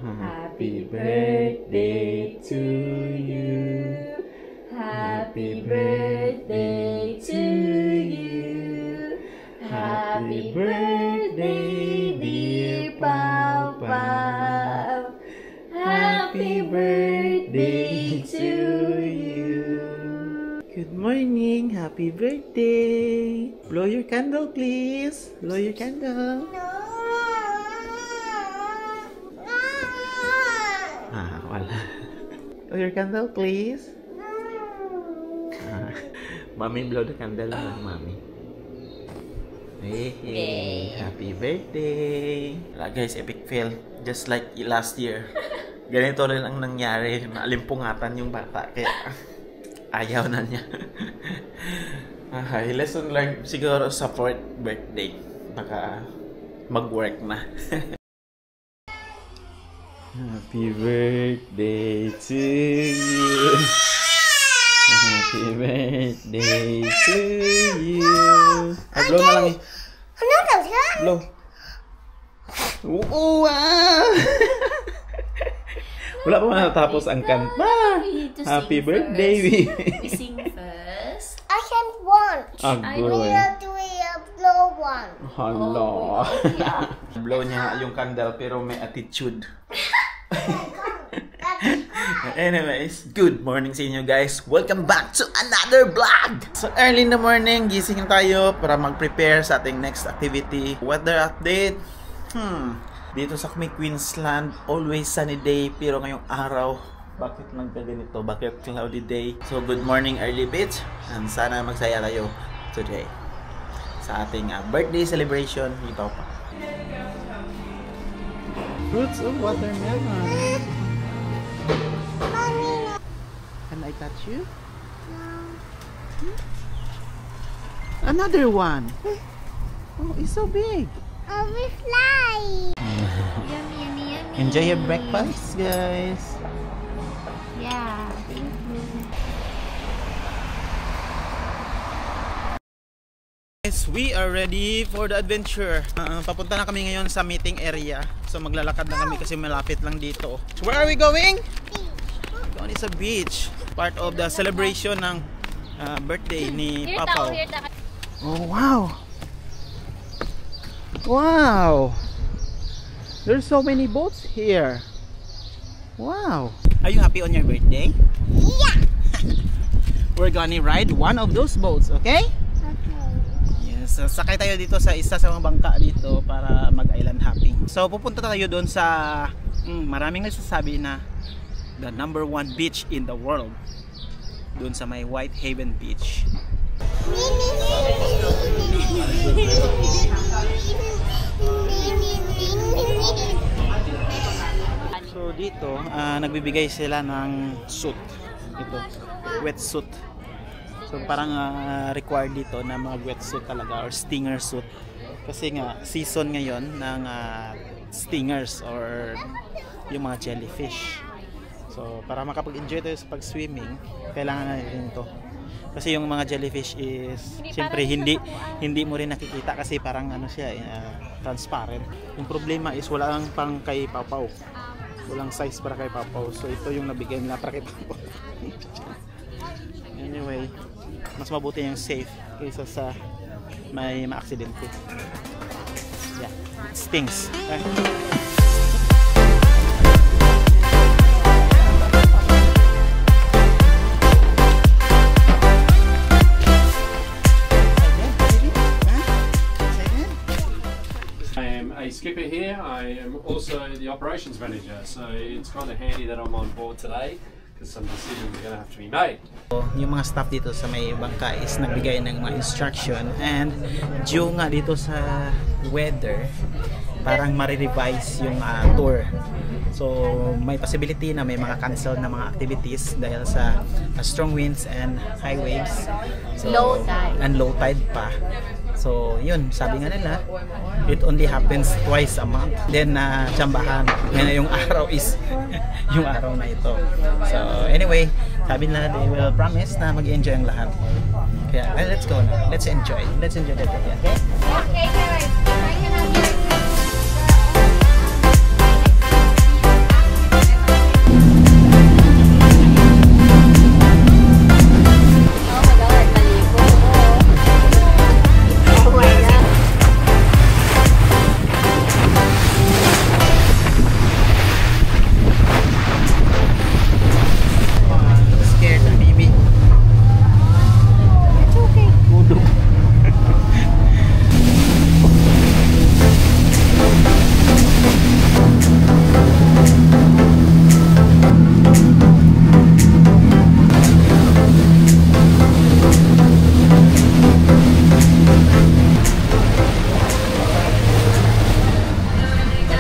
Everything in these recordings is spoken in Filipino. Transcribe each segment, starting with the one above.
Happy birthday to you. Happy birthday to you. Happy birthday, dear Papa. Happy birthday to you. Good morning. Happy birthday. Blow your candle, please. Blow your candle. Wala. Blow your candle, please. Mommy, blow the candle lang, Mommy. Hey, happy birthday. Wala guys, epic fail. Just like last year. Ganito rin ang nangyari. Naalimpungatan yung bata. Kaya ayaw na niya. Lesson learned siguro sa 4th birthday. Baka mag-work na. Happy birthday to you. Happy birthday to you. Blow na lang eh. Blow. Wow! Wala pa natapos ang kanta. Happy birthday. We sing first. I can want. I will do a blow one. Hello. Blow niya yung candle pero may attitude. Anyways, good morning sa inyo guys. Welcome back to another vlog. So early in the morning, gising tayo para mag-prepare sa ating next activity. Weather update. Dito sa Queensland, always sunny day. Pero ngayong araw, bakit nagkaganito? Bakit cloudy day? So good morning early beach. And sana magsaya tayo today sa ating birthday celebration ni Papa. Fruits of watermelon. Can I touch you? No. Another one. Oh, it's so big. I will fly. Yummy, yummy, yummy. Enjoy your breakfast, guys. Yeah. Thank you. Yes, we are ready for the adventure. Papunta na kami ngayon sa meeting area. So maglalakad na kami kasi malapit lang dito. So where are we going? Going is a beach. Part of the celebration ng birthday ni Papa. Oh wow! Wow! There's so many boats here. Wow! Are you happy on your birthday? Yeah. We're gonna ride one of those boats, okay? Okay. Yes, sakay tayo dito sa isa sa mga bangka dito para mag-island hopping. So pupunta tayo doon sa maraming nagsasabi na the #1 beach in the world. Doon sa may Whitehaven Beach. So dito, nagbibigay sila ng suit. Ito, wetsuit. So parang required dito na mga wetsuit talaga or stinger suit. Kasi nga season ngayon ng stingers or yung mga jellyfish. So para makapag-enjoy tayo sa pag-swimming, kailangan na rin ito. Kasi yung mga jellyfish is siyempre hindi mo rin nakikita kasi parang ano siya, transparent. Yung problema is wala lang pang kay Papaw. Walang size para kay Papaw. So ito yung nabigay nila para kay Papaw. Anyway, mas mabuti yung safe kaysa sa may ma-aksidente. Yeah, it stings. A skipper here. I am also the operations manager, so it's kind of handy that I'm on board today because some decisions are going to have to be made. Yung mga staff dito sa may bangka is nagbigay ng mga instruction, and due nga dito sa weather, parang ma-revise yung tour. So may possibility na may mga cancel na mga activities dahil sa strong winds and high waves. So, Low tide. And low tide pa. So yun, sabi nga nila, it only happens twice a month. Then tsambahan ngayon yung araw is yung araw na ito. So anyway, sabi nila they will promise na mag-enjoy ang lahat. Kaya let's go na. Let's enjoy the day. Okay? Okay, guys.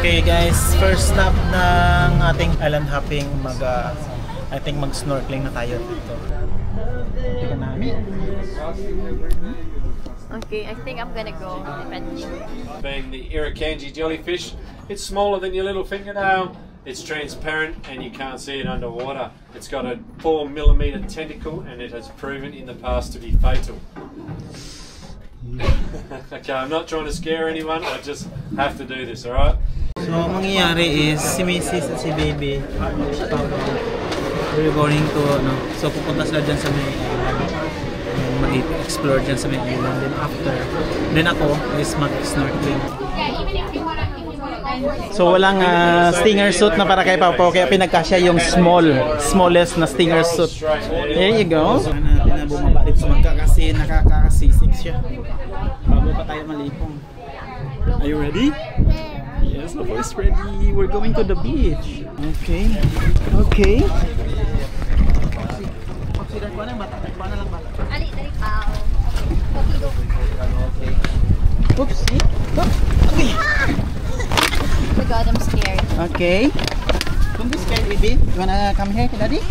Okay guys, first stop ng ating island hopping. I think mag-snorkeling na tayo dito. Tika namin. Okay, I think I'm gonna go. Depending. Being the Irukandji jellyfish, it's smaller than your little fingernail. It's transparent and you can't see it underwater. It's got a 4mm tentacle and it has proven in the past to be fatal. Okay, I'm not trying to scare anyone, I just have to do this, alright? So, mangyayari is si Mrs. at si Baby we're going to, so pupunta sila dyan sa may island. Mag-explore dyan sa may island. Then ako is mag-snorkeling. So walang stinger suit na para kay Papa, kaya pinagkasya yung smallest na stinger suit. There you go. Sana natin na bumaba dito kasi nakakasisik siya. Bago pa tayo malipong. Are you ready? Yes, of course ready. We're going to the beach. Okay. Okay. Ali, dali pa. Oopsie. Okay. Oh my god, I'm scared. Okay. Don't be scared, baby. You wanna come here, Daddy?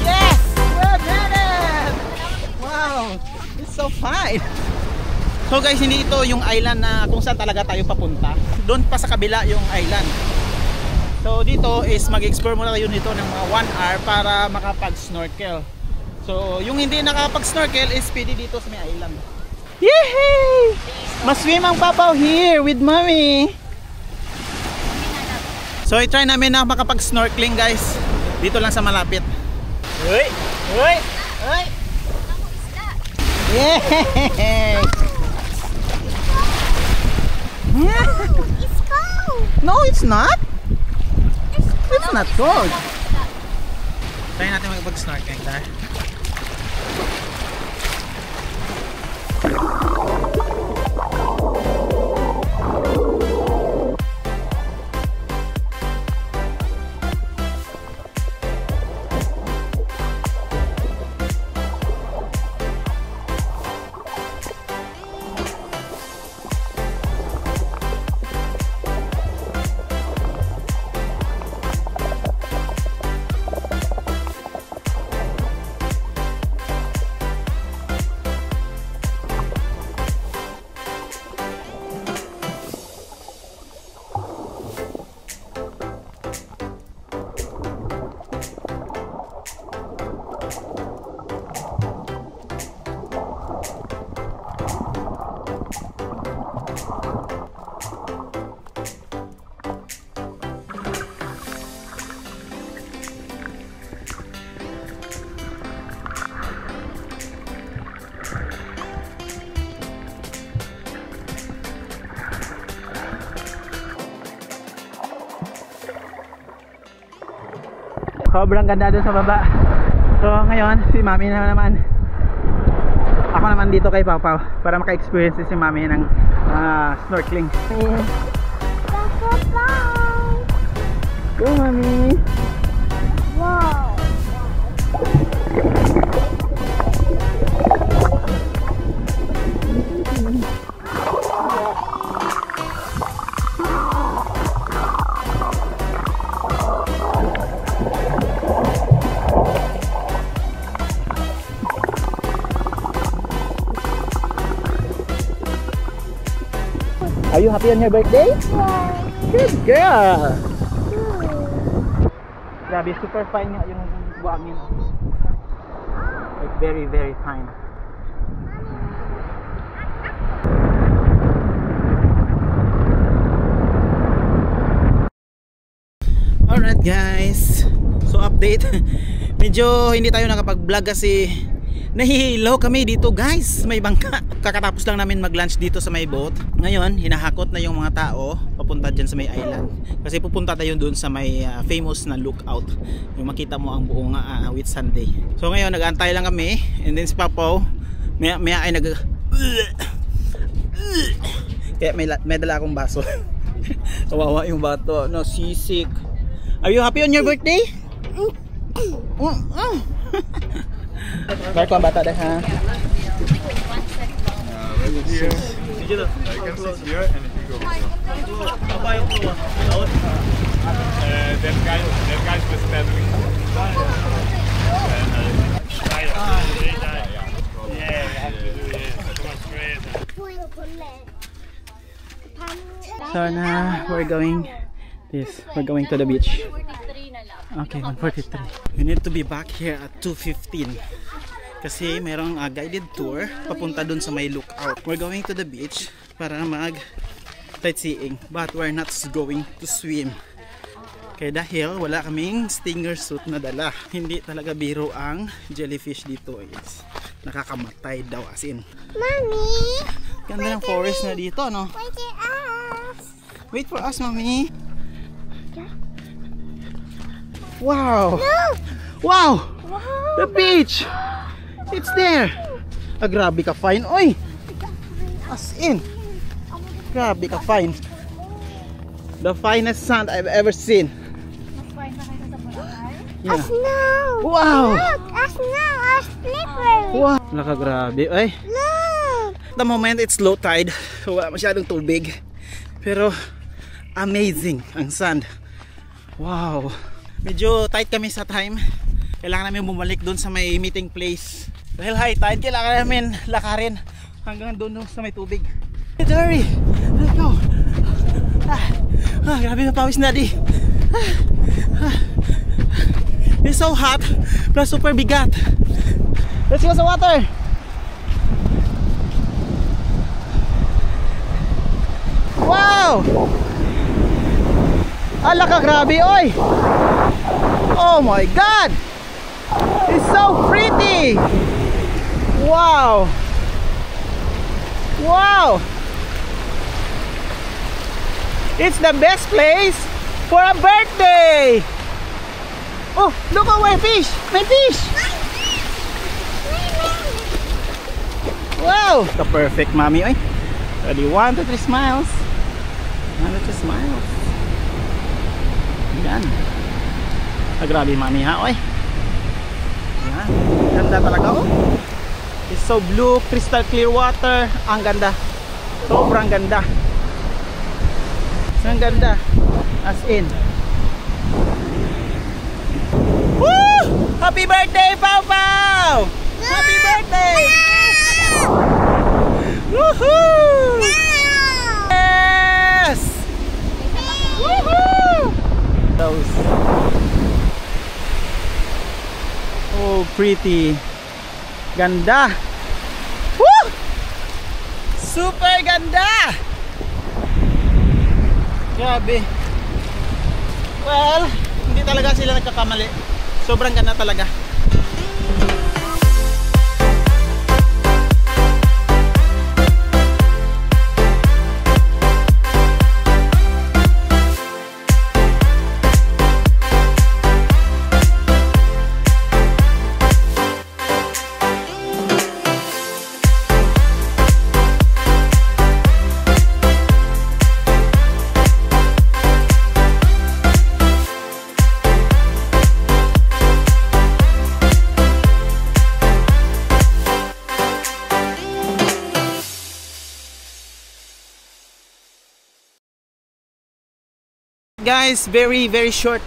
Yes! We did it! Wow! It's so fine! So guys, hindi ito yung island na kung saan talaga tayo papunta. Doon pa sa kabila yung island. So dito is mag-explore muna tayo dito ng mga 1 hour para makapag-snorkel. So yung hindi nakapag-snorkel is pwede dito sa may island. Yehey! Maswim ang Papaw here with Mommy. So i-try namin na makapag-snorkeling guys. Dito lang sa malapit. Uy! Uy! Uy! Yehey! It's cold. No, it's not. It's not cold. Try natin mag-snorkeling tayo. Sobrang ganda doon sa baba. So ngayon, si Mami na naman. Ako naman dito kay Papaw para maka-experience si Mami ng snorkeling. Go Mami. Wow. Are you happy on your birthday? Yeah. Good girl! Grabe, super fine nga yung buhangin. Like very, very fine. Alright guys, so update. Medyo hindi tayo nakapag-vlog kasi nahihilaw kami dito guys, may bangka. Kakatapos lang namin mag-lunch dito sa may boat. Ngayon, hinahakot na yung mga tao papunta dyan sa may island. Kasi pupunta tayo dun sa may famous na lookout. Yung makita mo ang buong Whitsunday. So ngayon, nag-aantay lang kami. And then si Papaw, maya ay Kaya may dala akong baso. Kawawa yung bato. No, sisik. Are you happy on your birthday? Mark ang bata deh ha. Here. I can sit here and if you go. That guy's just paddling. Yeah, you have to do it. Come on, straight. So na we're going to the beach. Okay, 1:43. We need to be back here at 2:15 kasi merong guided tour papunta dun sa may lookout. We're going to the beach para mag sightseeing, but we're not going to swim. Kaya dahil wala kaming stinger suit na dala. Hindi talaga biro ang jellyfish dito. It's nakakamatay daw as in. Mommy! Ganda ng forest na dito, no? Wait for us! Wait for us, mommy! Wow! No! Wow! Wow! The beach! It's there! Ah, grabe ka fine, oy! As in! Grabe ka fine! The finest sand I've ever seen! A Yeah. snow! Wow! Look! A snow! A slippery! Wow! Laka grabe, ay! Look! The moment it's low tide, so wala masyadong tubig. Pero amazing ang sand. Wow! Medyo tight kami sa time. Kailangan namin bumalik doon sa may meeting place. Dahil high tide, kailangan namin lakarin hanggang doon sa may tubig. Let's hurry! Let's go! Grabe na pawis na di. It's so hot, plus super bigat. Let's go sa water! Wow! Ala ka, grabe, oy! Oh my God! It's so pretty! Wow! Wow! It's the best place for a birthday! Oh, look away, fish! May fish! Wow! The perfect, mommy, oy! Ready, 1 to 3 smiles. 1 to 3 smiles. Yan. Ah, grabe, mami, ha, oy. Yan. Ganda talaga, oh. It's so blue, crystal clear water. Ang ganda. Sobrang ganda. Ang ganda. As in. Woo! Happy birthday, Pau Pau! Happy birthday! Woohoo! Yes! Woohoo! Those. Oh, pretty. Ganda. Woo! Super ganda. Grabe. Well, hindi talaga sila nagkakamali. Sobrang ganda talaga. Guys, very short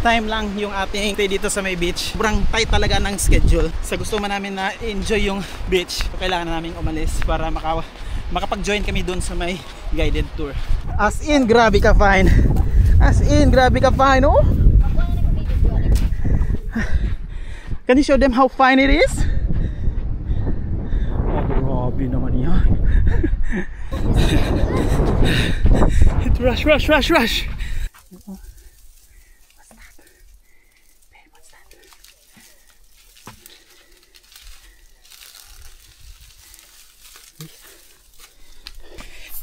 time lang yung ating stay dito sa may beach. Sobrang tight talaga ng schedule. Sa gusto man namin na enjoy yung beach, kailangan na namin umalis para makapag-join kami dun sa may guided tour. As in, grabe ka fine. As in, grabe ka fine, oh. Can you show them how fine it is? Oh, grabe naman yan. Rush. What's that? Babe, what's that?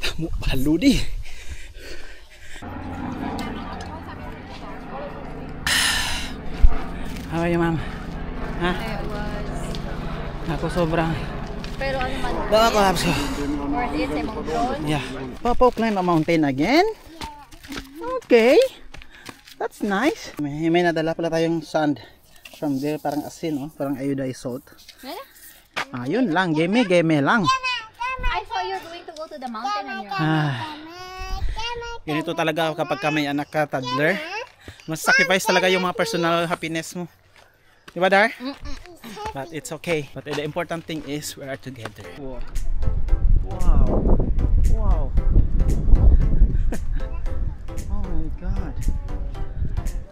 Tamo palo di. How are you, ma'am? Ha? It was Ako sobrang Pero ano man, Nakakolapse. worth it sa mga drone. Yeah. Papa climb a mountain again. Okay. That's nice. May nadala pala tayong sand from there, parang asin, oh, parang iodized salt. Ayun lang, game lang. I thought you were going to go to the mountain on your own. Ganito talaga kapag ka may anak ka, toddler. Mas sacrifice talaga yung mga personal happiness mo. Diba, Dar? But it's okay. But the important thing is we are together. Wow. Wow. Wow. Oh my God.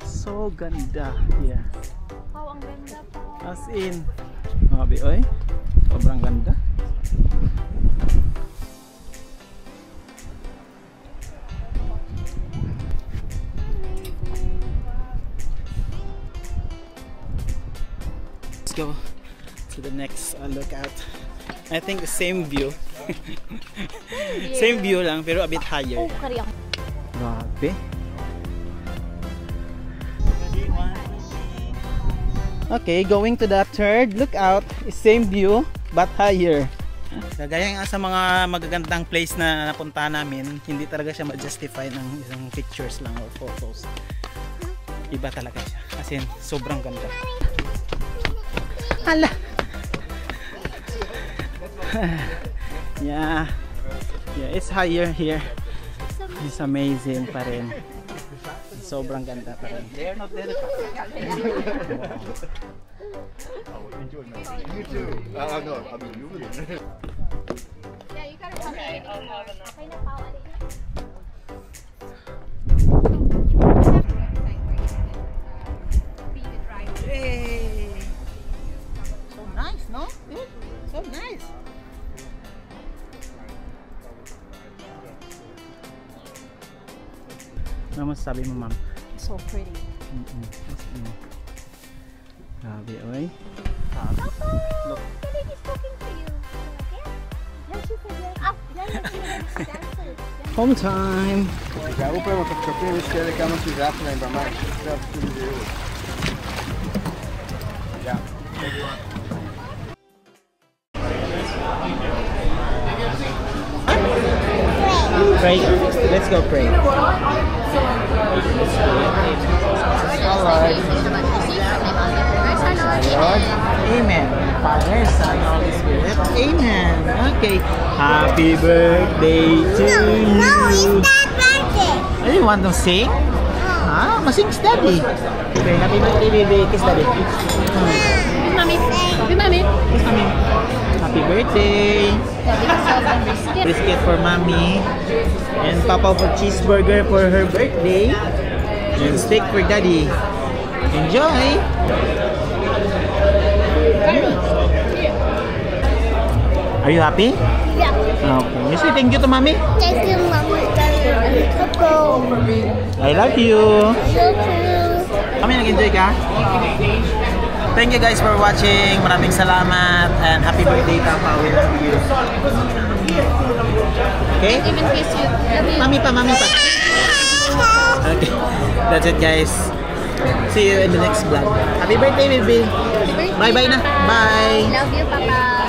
So ganda. Yeah. Wow, ang ganda pa. As in. Mabi, oy. Sobrang ganda. Let's go to the next lookout. I think the same view. Same view lang pero a bit higher. Oh, kari ako. Grabe. Okay, going to the third lookout. Same view but higher. Kagaya nga sa mga magagandang place na napunta namin, hindi talaga siya ma-justify ng isang pictures lang or photos. Iba talaga siya. As in, sobrang ganda. Hala! Yeah. Yeah, it's higher here. It's amazing pa rin. Sobrang ganda pa rin. They're not there. You too. No, I mean you were there. Yeah, you gotta come here anymore. Okay na pa, Hey! So nice, no? So nice. Ano masasabi mo, ma'am? So pretty. Grabe, oy. Look. The lady's talking to you. Yeah, she said yeah. Home time. Ja, op hebben we het kapitein stellen kan ons niet afnemen bij mij. Dat is de deur. Ja. Pray. Let's go pray. Alright. Lord. Amen. Father, Son, Holy Spirit. Amen. Okay. Happy birthday to you. No, it's not birthday. Oh, you want to sing? Ah, masing si Daddy. Okay, happy birthday, baby. Kiss Daddy. Mami. Mami. Kiss Mommy. Happy birthday. Brisket for Mommy. And Papa for cheeseburger for her birthday. And steak for Daddy. Enjoy! Are you happy? Yeah. Okay. You say thank you to Mommy? Thank you, Mama. Coco. I love you. You too. Kami, nag-enjoy ka? Thank you guys for watching. Maraming salamat. And happy birthday, Papa. We love you. Okay? Even kiss you. Mami pa. Okay. That's it, guys. See you in the next vlog. Happy birthday, baby. Bye-bye na. Bye. Love you, Papa.